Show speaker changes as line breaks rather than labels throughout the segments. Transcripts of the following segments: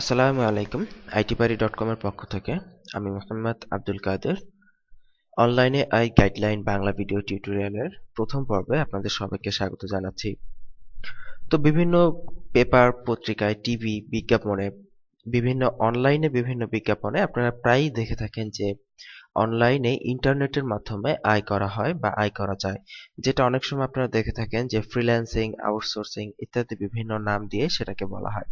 আসসালামু আলাইকুম। itbari.com এর পক্ষ থেকে আমি মোহাম্মদ আব্দুল কাদের অনলাইনে গাইডলাইন বাংলা ভিডিও টিউটোরিয়ালের প্রথম পর্বে আপনাদের সবাইকে স্বাগত জানাচ্ছি। তো বিভিন্ন পেপার, পত্রিকায়, টিভি, বিজ্ঞাপনে বিভিন্ন বিজ্ঞাপনে আপনারা প্রায়ই দেখে থাকেন যে অনলাইনে ইন্টারনেটের মাধ্যমে আয় করা হয় বা আয় করা যায়, যেটা অনেক সময় আপনারা দেখে থাকেন যে ফ্রিল্যান্সিং, আউটসোর্সিং ইত্যাদি বিভিন্ন নাম দিয়ে সেটাকে বলা হয়।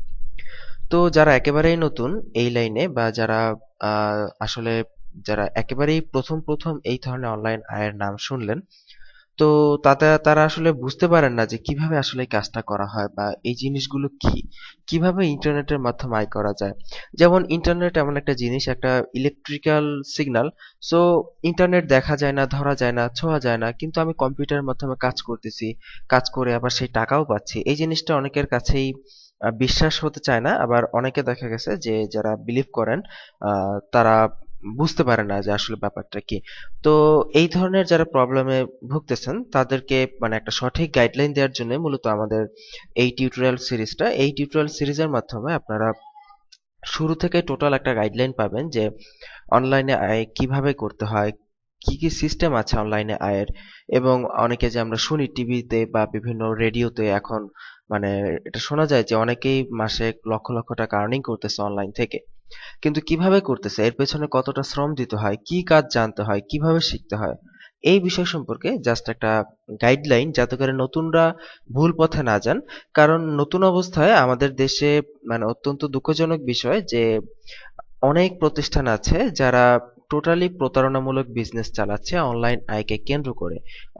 তো যারা একেবারেই নতুন এই লাইনে বা আসলে যারা একেবারেই প্রথম এই ধরনের অনলাইন আয়ের নাম শুনলেন, তো তারা আসলে বুঝতে পারেন না যে কিভাবে আসলে এই কাজটা করা হয় বা এই জিনিসগুলো কিভাবে ইন্টারনেটের মাধ্যমে আয় করা যায়। যেমন ইন্টারনেট এমন একটা জিনিস, একটা ইলেকট্রিক্যাল সিগন্যাল। সো ইন্টারনেট দেখা যায় না, ধরা যায় না, ছোঁয়া যায় না, কিন্তু আমি কম্পিউটারের মাধ্যমে কাজ করতেছি, কাজ করে আবার সেই টাকাও পাচ্ছি। এই জিনিসটা অনেকের কাছেই বিশ্বাস হতে চায় না। আবার অনেকে দেখা গেছে যে যারা বিলিভ করেন তারা বুঝতে পারে না যে আসলে ব্যাপারটা কি। তো এই ধরনের যারা প্রবলেমে ভুগতেছেন তাদেরকে মানে একটা সঠিক গাইডলাইন দেওয়ার জন্য মূলত আমাদের এই টিউটোরিয়াল সিরিজের মাধ্যমে আপনারা শুরু থেকে টোটাল একটা গাইডলাইন পাবেন যে অনলাইনে আয় কিভাবে করতে হয়, কি কি সিস্টেম আছে অনলাইনে আয়ের। এবং অনেকে যে আমরা শুনি টিভিতে বা বিভিন্ন রেডিওতে এখন, মানে এটা শোনা যায় যে অনেকেই মাসে লক্ষ লক্ষ টাকা আর্নিং করতেছে অনলাইন থেকে। কিন্তু কিভাবে করতেছে, এর পেছনে কতটা শ্রম দিতে হয়, কি কাজ জানতে হয়, কিভাবে শিখতে হয়, এই বিষয় সম্পর্কে জাস্ট একটা গাইডলাইন, যাতে করে নতুনরা ভুল পথে না যান। কারণ নতুন অবস্থায় আমাদের দেশে মানে অত্যন্ত দুঃখজনক বিষয় যে অনেক প্রতিষ্ঠান আছে যারা টোটালি প্রতারণামূলক বিজনেস চালাচ্ছে অনলাইন আয়কে কেন্দ্র করে।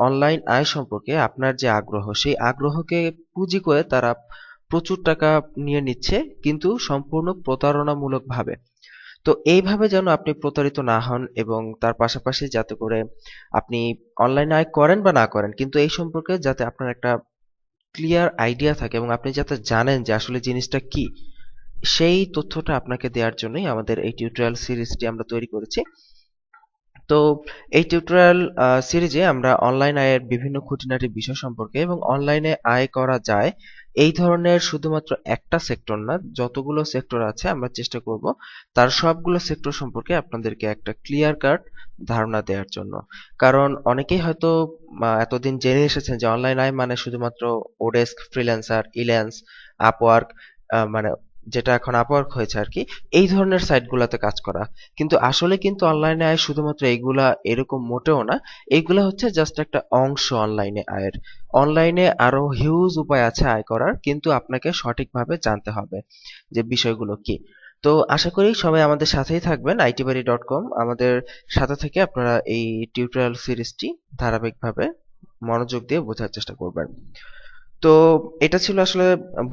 অনলাইন আয় সম্পর্কে আপনার যে আগ্রহ, সেই আগ্রহকে পুঁজি করে তারা প্রচুর টাকা নিয়ে নিচ্ছে, কিন্তু সম্পূর্ণ প্রতারণামূলক ভাবে। তো এইভাবে যেন আপনি প্রতারিত না হন, এবং তার পাশাপাশি যাতে করে আপনি অনলাইন আয় করেন বা না করেন, কিন্তু এই সম্পর্কে যাতে আপনার একটা ক্লিয়ার আইডিয়া থাকে এবং আপনি যাতে জানেন যে আসলে জিনিসটা কি, সেই তথ্যটা আপনাকে দেওয়ার জন্যই আমাদের এই টিউটোরিয়াল সিরিজটি আমরা তৈরি করেছি। তো এই টিউটোরিয়াল সিরিজে আমরা অনলাইন আয়ের বিভিন্ন খুঁটিনাটি বিষয় সম্পর্কে এবং অনলাইনে আয় করা যায় এই ধরনের শুধুমাত্র একটা সেক্টর না, যতগুলো সেক্টর আছে আমরা চেষ্টা করব তার সবগুলো সেক্টর সম্পর্কে আপনাদেরকে একটা ক্লিয়ার কাট ধারণা দেওয়ার জন্য। কারণ অনেকেই হয়তো এতদিন জেনে এসেছেন যে অনলাইন আয় মানে শুধুমাত্র ওডেস্ক, ফ্রিল্যান্সার, ইল্যান্স, আপওয়ার্ক, মানে যেটা এখন আপওয়ার্ক হয়েছে আর কি, এই ধরনের সাইটগুলোতে কাজ করা। কিন্তু আসলে কিন্তু অনলাইনে আয় শুধুমাত্র এইগুলা এরকম মোটেও না। এইগুলা হচ্ছে জাস্ট একটা অংশ অনলাইনে আয়ের। অনলাইনে আরো হিউজ উপায় আছে আয় করার, কিন্তু আপনাকে সঠিকভাবে জানতে হবে যে বিষয়গুলো কি। তো আশা করি সবাই আমাদের সাথেই থাকবেন। itbari.com আমাদের সাথে থেকে আপনারা এই টিউটোরিয়াল সিরিজটি ধারাবাহিকভাবে মনোযোগ দিয়ে বোঝার চেষ্টা করবেন। তো এটা ছিল আসলে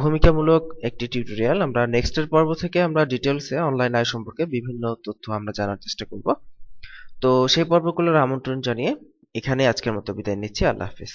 ভূমিকামূলক একটি টিউটোরিয়াল। আমরা নেক্সটের পর্ব থেকে আমরা ডিটেলসে অনলাইন আয় সম্পর্কে বিভিন্ন তথ্য আমরা জানার চেষ্টা করব। তো সেই পর্বগুলোর আমন্ত্রণ জানিয়ে এখানে আজকের মতো বিদায় নিচ্ছি। আল্লাহ হাফিজ।